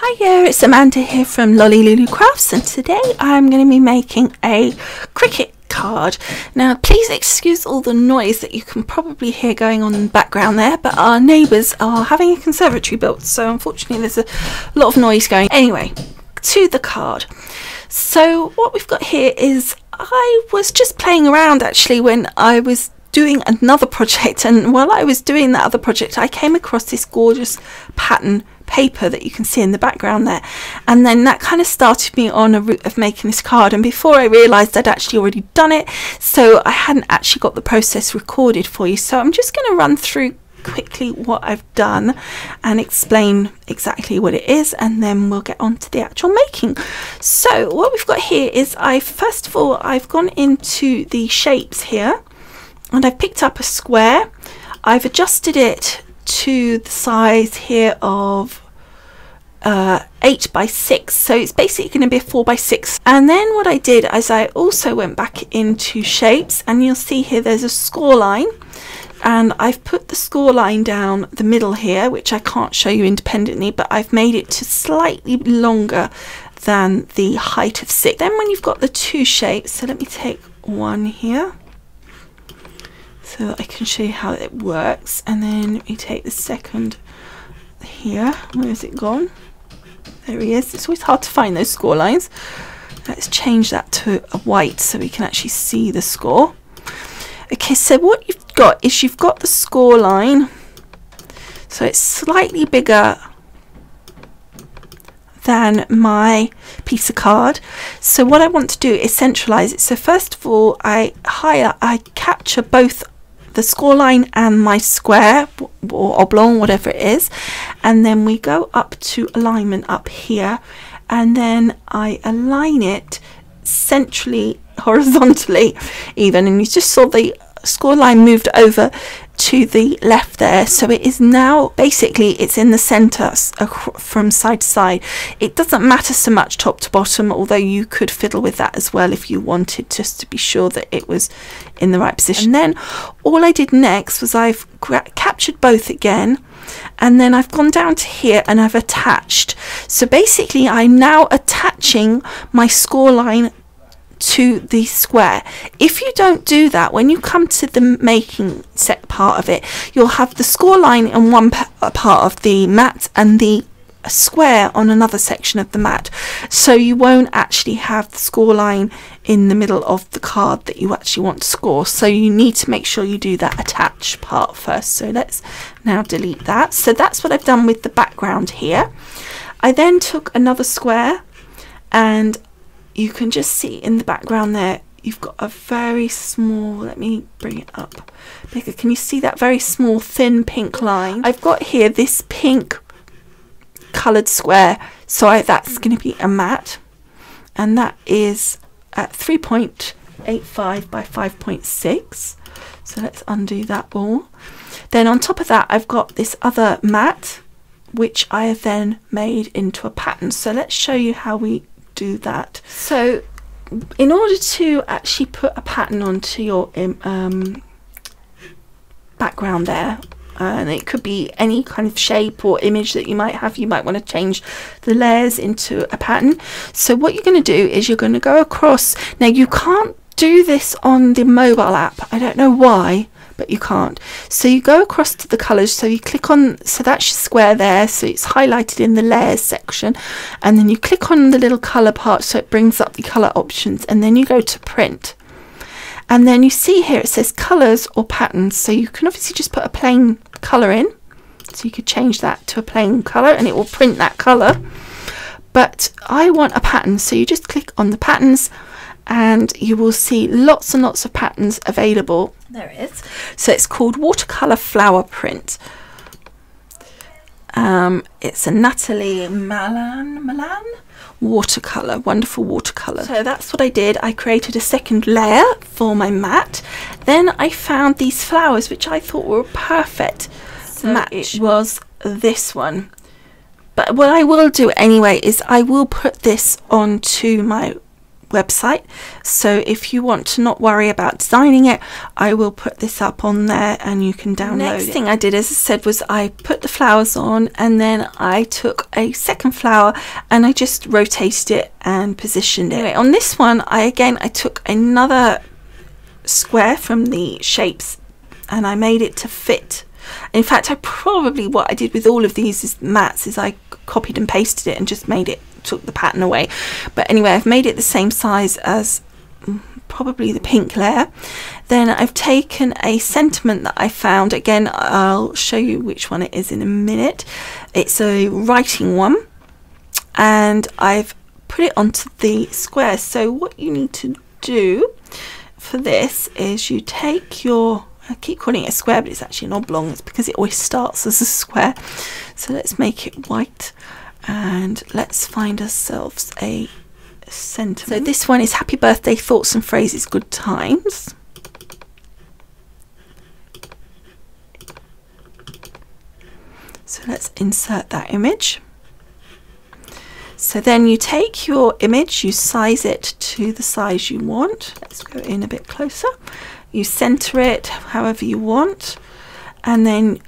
Hiya, it's Amanda here from Lolli Lulu Crafts, and today I'm going to be making a Cricut card. Now please excuse all the noise that you can probably hear going on in the background there, but our neighbours are having a conservatory built, so unfortunately there's a lot of noise going. Anyway, to the card. So what we've got here is, I was just playing around actually when I was doing another project, and while I was doing that other project I came across this gorgeous pattern paper that you can see in the background there, and then that kind of started me on a route of making this card. And before I realized I'd actually already done it, so I hadn't actually got the process recorded for you, so I'm just going to run through quickly what I've done and explain exactly what it is, and then we'll get on to the actual making. So what we've got here is, first of all I've gone into the shapes here and I've picked up a square. I've adjusted it to the size here of 8 by 6, so it's basically going to be a 4 by 6. And then what I did is I also went back into shapes, and you'll see here there's a score line, and I've put the score line down the middle here, which I can't show you independently, but I've made it to slightly longer than the height of 6. Then when you've got the two shapes, so let me take one here so that I can show you how it works, and then we take the second here. Where's it gone? There he is. It's always hard to find those score lines. Let's change that to a white so we can actually see the score. Okay, so what you've got is you've got the score line, so it's slightly bigger than my piece of card. So what I want to do is centralize it. So first of all I capture both the score line and my square or oblong, whatever it is, and then we go up to alignment up here, and then I align it centrally, horizontally even, and you just saw the score line moved over to the left there, so it is now basically it's in the center from side to side. It doesn't matter so much top to bottom, although you could fiddle with that as well if you wanted, just to be sure that it was in the right position. And then all I did next was I've captured both again, and then I've gone down to here and I've attached. So basically I'm now attaching my score line to the square. If you don't do that, when you come to the making set part of it, you'll have the score line in one part of the mat and the square on another section of the mat, so you won't actually have the score line in the middle of the card that you actually want to score. So you need to make sure you do that attach part first. So let's now delete that. So that's what I've done with the background here. I then took another square, and you can just see in the background there you've got a very small, let me bring it up bigger, can you see that very small thin pink line? I've got here this pink coloured square, so that's going to be a mat, and that is at 3.85 by 5.6. so let's undo that all. Then on top of that I've got this other mat which I have then made into a pattern, so let's show you how we do that. So in order to actually put a pattern onto your background there, and it could be any kind of shape or image that you might have, you might want to change the layers into a pattern. So what you're going to do is you're going to go across. Now you can't do this on the mobile app, I don't know why, but you can't. So you go across to the colours, so you click on, so that's your square there, so it's highlighted in the layers section, and then you click on the little colour part so it brings up the colour options, and then you go to print, and then you see here it says colours or patterns, so you can obviously just put a plain colour in, so you could change that to a plain colour and it will print that colour, but I want a pattern, so you just click on the patterns and you will see lots and lots of patterns available. There it is. So it's called watercolor flower print. It's a Natalie Malan watercolor, wonderful watercolor. So that's what I did. I created a second layer for my mat. Then I found these flowers which I thought were perfect match. It was this one. But what I will do anyway is I will put this onto my website, so if you want to not worry about designing it, I will put this up on there and you can download it. Next thing I did, as I said, was I put the flowers on, and then I took a second flower and I just rotated it and positioned it. Anyway, on this one, I took another square from the shapes and I made it to fit. In fact, what I did with all of these mats is I copied and pasted it and just took the pattern away. But anyway, I've made it the same size as probably the pink layer. Then I've taken a sentiment that I found. Again, I'll show you which one it is in a minute. It's a writing one, and I've put it onto the square. So what you need to do for this is you take your, I keep calling it a square, but it's actually an oblong. It's because it always starts as a square. So let's make it white. And let's find ourselves a sentiment. So this one is happy birthday, thoughts and phrases, good times. So let's insert that image. So then you take your image, you size it to the size you want. Let's go in a bit closer. You center it however you want, and then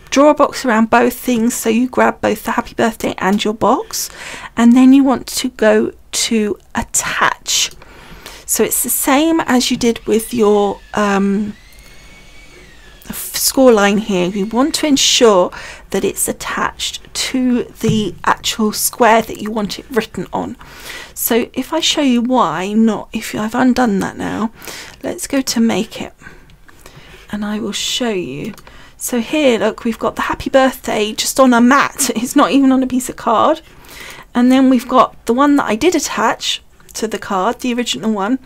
draw a box around both things. So you grab both the happy birthday and your box, and then you want to go to attach. So it's the same as you did with your score line here. You want to ensure that it's attached to the actual square that you want it written on. So if I show you why not, I've undone that now, let's go to make it and I will show you. So here, look, we've got the happy birthday just on a mat. It's not even on a piece of card. And then we've got the one that I did attach to the card, the original one,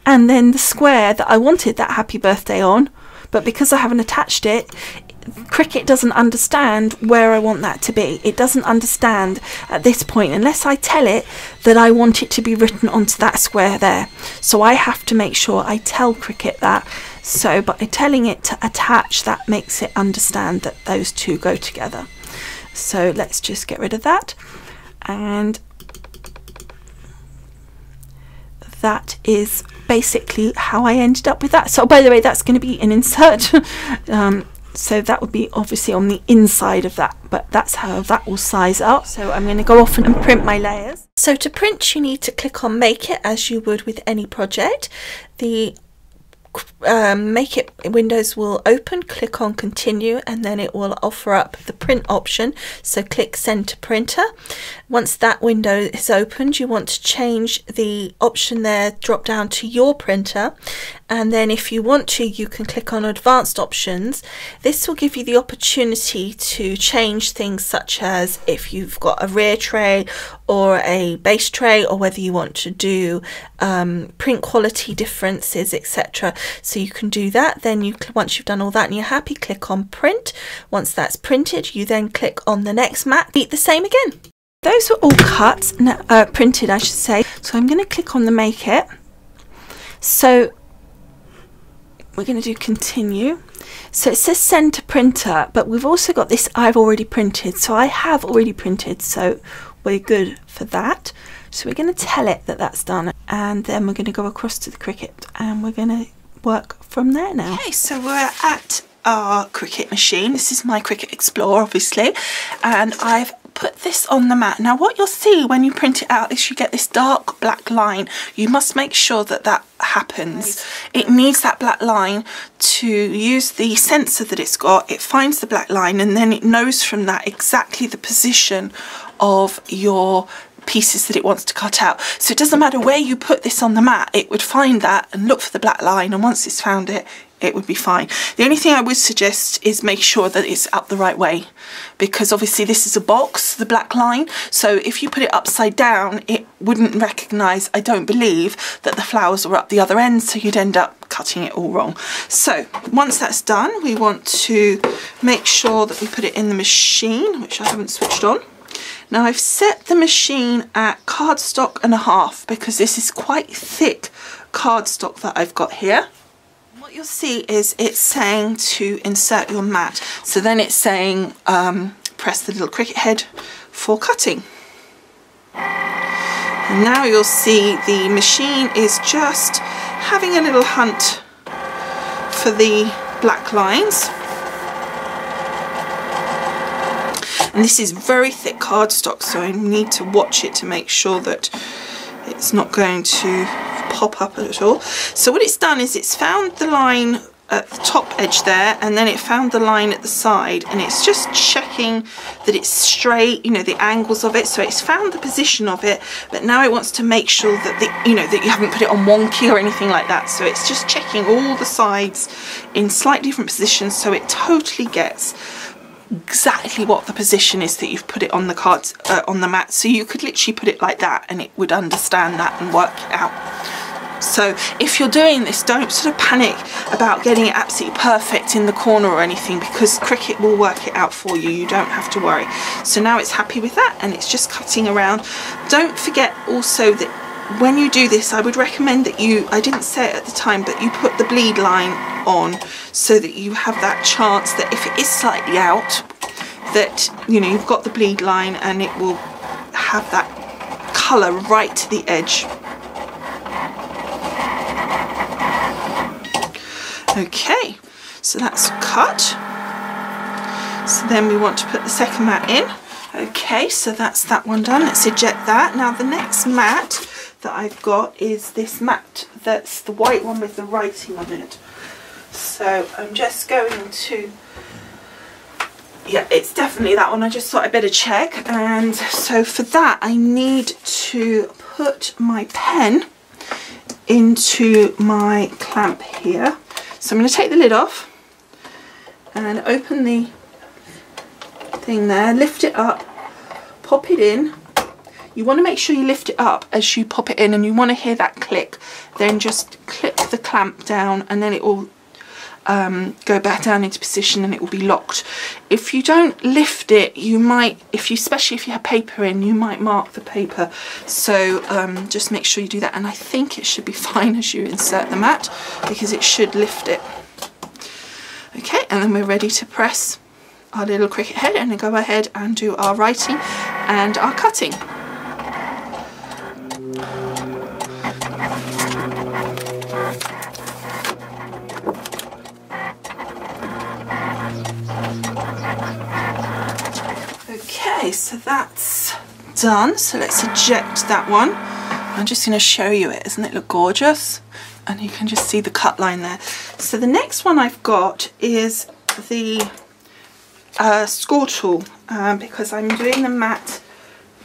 and then the square that I wanted that happy birthday on. But because I haven't attached it, Cricut doesn't understand where I want that to be. It doesn't understand at this point unless I tell it that I want it to be written onto that square there. So I have to make sure I tell Cricut that. So by telling it to attach, that makes it understand that those two go together. So let's just get rid of that. And that is basically how I ended up with that. So by the way, that's going to be an insert. So that would be obviously on the inside of that, but that's how that will size up. So I'm going to go off and print my layers. So to print, you need to click on Make It as you would with any project. The Make It windows will open, click on Continue, and then it will offer up the print option. So click Send to Printer. Once that window is opened, you want to change the option there, drop down to your printer, and then if you want to, you can click on Advanced Options. This will give you the opportunity to change things such as if you've got a rear tray or a base tray, or whether you want to do print quality differences, etc. So you can do that. Then once you've done all that and you're happy, click on Print. Once that's printed, you then click on the next mat. Repeat the same again. Those were all cut, printed I should say. So I'm going to click on the Make It. So we're going to do Continue. So it says Send to Printer, but we've also got this I've already printed. So I have already printed, so we're good for that. So we're going to tell it that that's done, and then we're going to go across to the Cricut and we're going to work from there now. Okay, so we're at our Cricut machine. This is my Cricut Explore, obviously, and I've put this on the mat. Now what you'll see when you print it out is you get this dark black line. You must make sure that that happens. It needs that black line to use the sensor that it's got. It finds the black line and then it knows from that exactly the position of your pieces that it wants to cut out. So it doesn't matter where you put this on the mat, it would find that and look for the black line, and once it's found it, it would be fine. The only thing I would suggest is make sure that it's up the right way, because obviously this is a box, the black line, so if you put it upside down it wouldn't recognise, I don't believe, that the flowers were up the other end, so you'd end up cutting it all wrong. So once that's done, we want to make sure that we put it in the machine, which I haven't switched on. Now I've set the machine at cardstock and a half because this is quite thick cardstock that I've got here. What you'll see is it's saying to insert your mat. So then it's saying press the little Cricut head for cutting. And now you'll see the machine is just having a little hunt for the black lines. And this is very thick cardstock, so I need to watch it to make sure that it's not going to pop up at all. So what it's done is it's found the line at the top edge there, and then it found the line at the side, and it's just checking that it's straight, you know, the angles of it. So it's found the position of it, but now it wants to make sure that that you haven't put it on wonky or anything like that. So it's just checking all the sides in slightly different positions, so it totally gets exactly what the position is that you've put it on the cards, on the mat. So you could literally put it like that and it would understand that and work it out. So if you're doing this, don't sort of panic about getting it absolutely perfect in the corner or anything, because Cricut will work it out for you. You don't have to worry. So now it's happy with that and it's just cutting around. Don't forget also that when you do this, I would recommend that I didn't say it at the time, but you put the bleed line on so that you have that chance that if it is slightly out, that, you know, you've got the bleed line and it will have that colour right to the edge. Okay, so that's cut. So then we want to put the second mat in. Okay, so that's that one done. Let's eject that. Now the next mat that I've got is this mat that's the white one with the writing on it. So I'm just going to, yeah, it's definitely that one. I just thought I'd better check. And so for that I need to put my pen into my clamp here. So I'm going to take the lid off and open the thing there, lift it up, pop it in. You want to make sure you lift it up as you pop it in, and you want to hear that click. Then just click the clamp down and then it will go back down into position and it will be locked. If you don't lift it, you might, especially if you have paper in, you might mark the paper. So just make sure you do that, and I think it should be fine as you insert the mat because it should lift it. Okay, and then we're ready to press our little Cricut head and then go ahead and do our writing and our cutting. Okay, so that's done. So let's eject that one. I'm just going to show you it. Doesn't it look gorgeous? And you can just see the cut line there. So the next one I've got is the score tool, because I'm doing the mat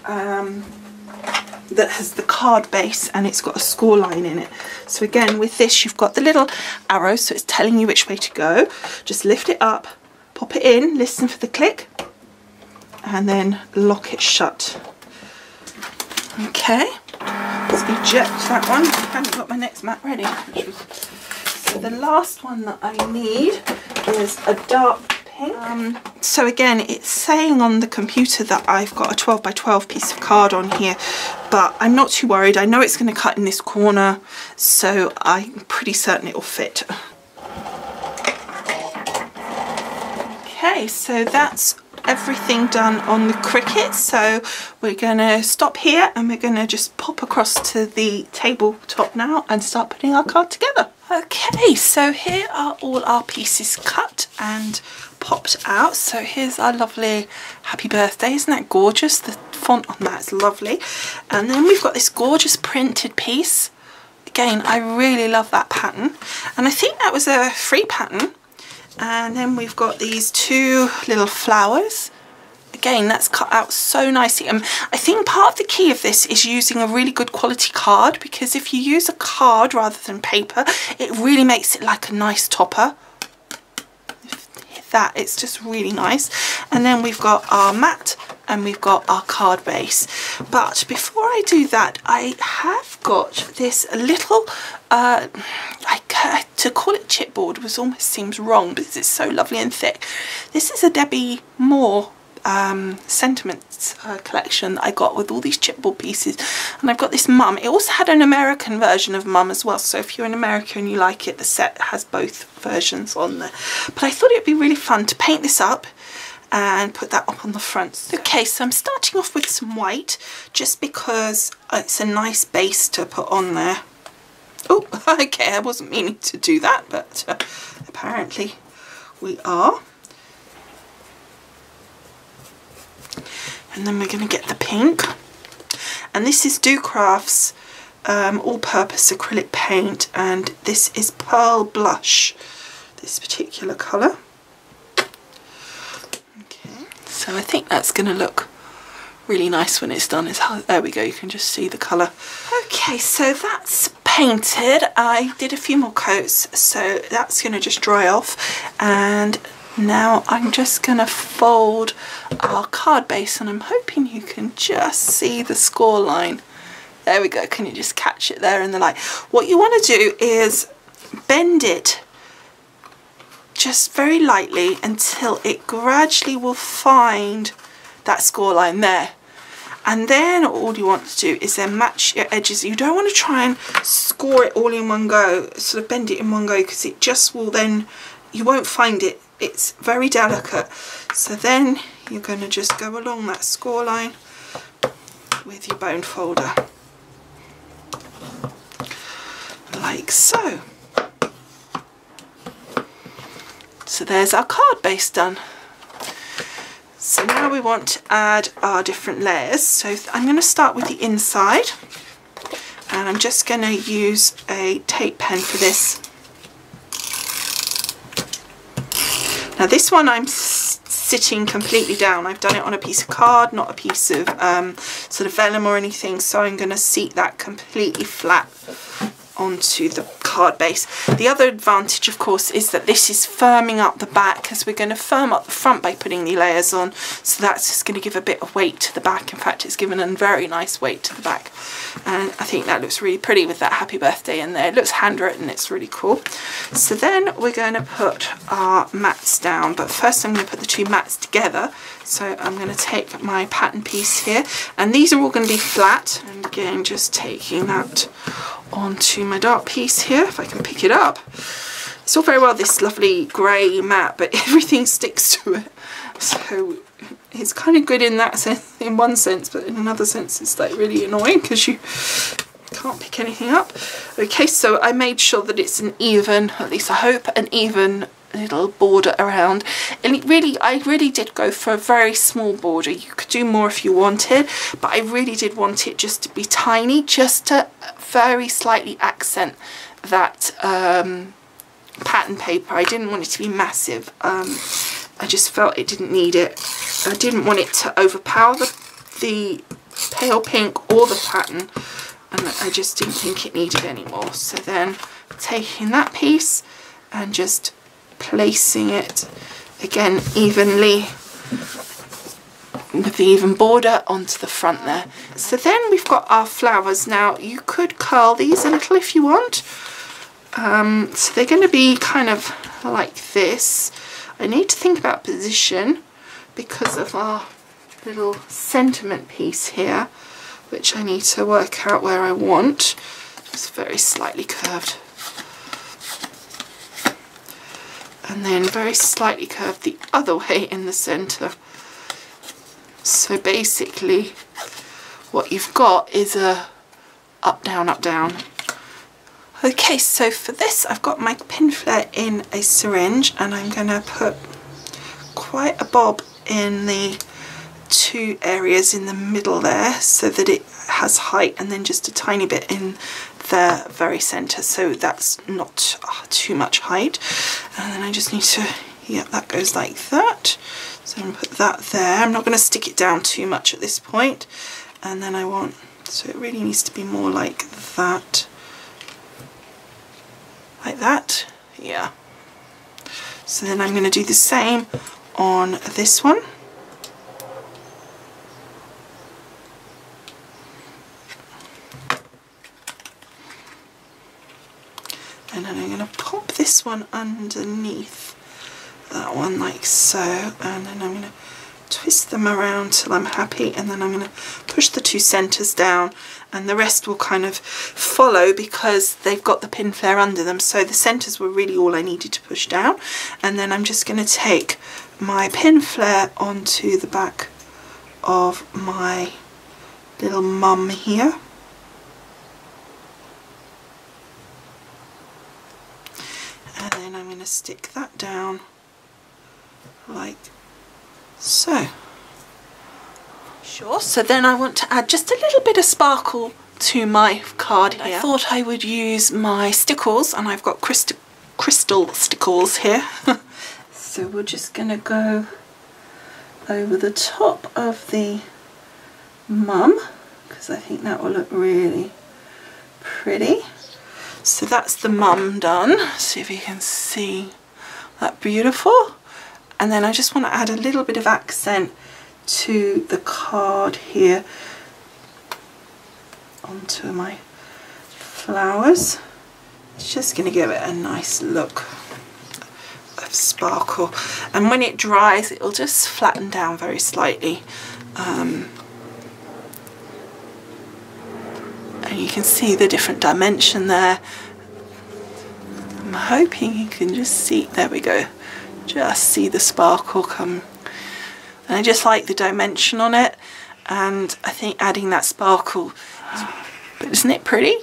that has the card base and it's got a score line in it. So again, with this you've got the little arrow, so it's telling you which way to go. Just lift it up, pop it in, listen for the click, and then lock it shut. Okay, let's eject that one. I haven't got my next mat ready. So the last one that I need is a dark pink. So again, it's saying on the computer that I've got a 12 by 12 piece of card on here, but I'm not too worried. I know it's going to cut in this corner, so I'm pretty certain it will fit. Okay, so that's everything done on the Cricut. So we're going to stop here and we're going to just pop across to the tabletop now and start putting our card together. Okay, so here are all our pieces cut and popped out. So here's our lovely happy birthday. Isn't that gorgeous? The font on that is lovely. And then we've got this gorgeous printed piece. Again, I really love that pattern, and I think that was a free pattern. And then we've got these two little flowers. Again, that's cut out so nicely. I think part of the key of this is using a really good quality card, because if you use a card rather than paper, it really makes it like a nice topper. That it's just really nice. And then we've got our mat and we've got our card base. But before I do that, I have got this little to call it chipboard was almost seems wrong because it's so lovely and thick. This is a Debbie Moore sentiments collection that I got with all these chipboard pieces, and I've got this Mum. It also had an American version of Mum as well, so if you're in America and you like it, the set has both versions on there. But I thought it'd be really fun to paint this up and put that up on the front. Okay, so I'm starting off with some white just because it's a nice base to put on there. Oh, okay, I wasn't meaning to do that, but apparently we are. And then we're going to get the pink. And this is Do Crafts all-purpose acrylic paint, and this is Pearl Blush, this particular colour. Okay, so I think that's going to look really nice when it's done. There we go, you can just see the colour. Okay, so that's painted. I did a few more coats, so that's going to just dry off, and now I'm just going to fold our card base, and I'm hoping you can just see the score line. There we go, can you just catch it there in the light? What you want to do is bend it just very lightly until it gradually will find that score line there. And then all you want to do is then match your edges. You don't want to try and score it all in one go, sort of bend it in one go, because it just will then, you won't find it. It's very delicate. So then you're going to just go along that score line with your bone folder. Like so. So there's our card base done. So now we want to add our different layers. So I'm going to start with the inside, and I'm just going to use a tape pen for this. Now this one I'm sitting completely down. I've done it on a piece of card, not a piece of sort of vellum or anything, so I'm going to seat that completely flat onto the card base. The other advantage, of course, is that this is firming up the back, because we're going to firm up the front by putting the layers on, so that's just going to give a bit of weight to the back. In fact, it's given a very nice weight to the back, and I think that looks really pretty with that happy birthday in there. It looks handwritten, it's really cool. So then we're going to put our mats down, but first I'm going to put the two mats together. So I'm going to take my pattern piece here, and these are all going to be flat, and again just taking that onto my dark piece here, if I can pick it up. It's all very well this lovely grey mat, but everything sticks to it, so it's kind of good in that sense, in one sense, but in another sense it's like really annoying because you can't pick anything up. Okay, so I made sure that it's an even, at least I hope, an even little border around, and I really did go for a very small border. You could do more if you wanted, but I really did want it just to be tiny, just to very slightly accent that pattern paper. I didn't want it to be massive. I just felt it didn't need it. I didn't want it to overpower the pale pink or the pattern, and I just didn't think it needed any more. So then taking that piece and just placing it again evenly with the even border onto the front there. So then we've got our flowers. Now you could curl these a little if you want. So they're going to be kind of like this. I need to think about position because of our little sentiment piece here, which I need to work out where I want. It's very slightly curved. And then very slightly curved the other way in the centre. So basically what you've got is a up, down, up, down. Okay, so for this I've got my pin flare in a syringe, and I'm going to put quite a bob in the two areas in the middle there so that it has height, and then just a tiny bit in the very centre, so that's not too much height. And then I just need to, yeah, that goes like that. So I'm going to put that there. I'm not going to stick it down too much at this point. And then I want, so it really needs to be more like that. Like that, yeah. So then I'm going to do the same on this one. And then I'm going to pop this one underneath that one like so, and then I'm going to twist them around till I'm happy, and then I'm going to push the 2 centres down, and the rest will kind of follow because they've got the pin flare under them. So the centres were really all I needed to push down, and then I'm just going to take my pin flare onto the back of my little mum here. And then I'm going to stick that down like so. Sure. So then I want to add just a little bit of sparkle to my card here. I thought I would use my Stickles, and I've got crystal Stickles here. So we're just going to go over the top of the mum, because I think that will look really pretty. So that's the mum done. See if you can see that beautiful. And then I just want to add a little bit of accent to the card here onto my flowers. It's just going to give it a nice look of sparkle, and when it dries it'll just flatten down very slightly, and you can see the different dimension there. I'm hoping you can just see, there we go, just see the sparkle come. And I just like the dimension on it, and I think adding that sparkle, but isn't it pretty?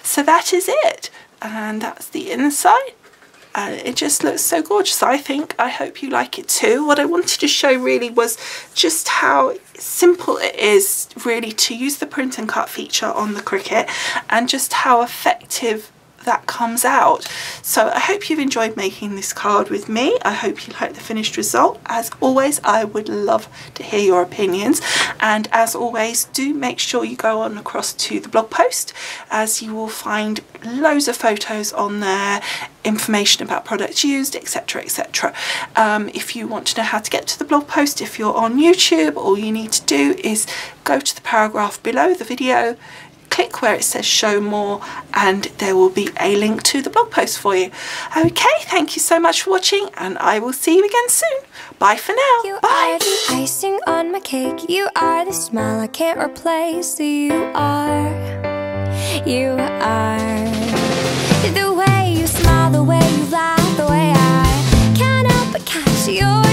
So that is it, and that's the inside. It just looks so gorgeous. I hope you like it too. What I wanted to show really was just how simple it is really to use the print and cut feature on the Cricut, and just how effective that comes out. So I hope you've enjoyed making this card with me. I hope you like the finished result. As always, I would love to hear your opinions, and as always, do make sure you go on across to the blog post, as you will find loads of photos on there, information about products used, etc, etc. If you want to know how to get to the blog post, if you're on YouTube, all you need to do is go to the paragraph below the video, click where it says show more, and there will be a link to the blog post for you. Okay, thank you so much for watching, and I will see you again soon. Bye for now. You Bye. are the icing on my cake. You are the smile I can't replace. You are the way you smile, the way you laugh, the way I can't help but catch your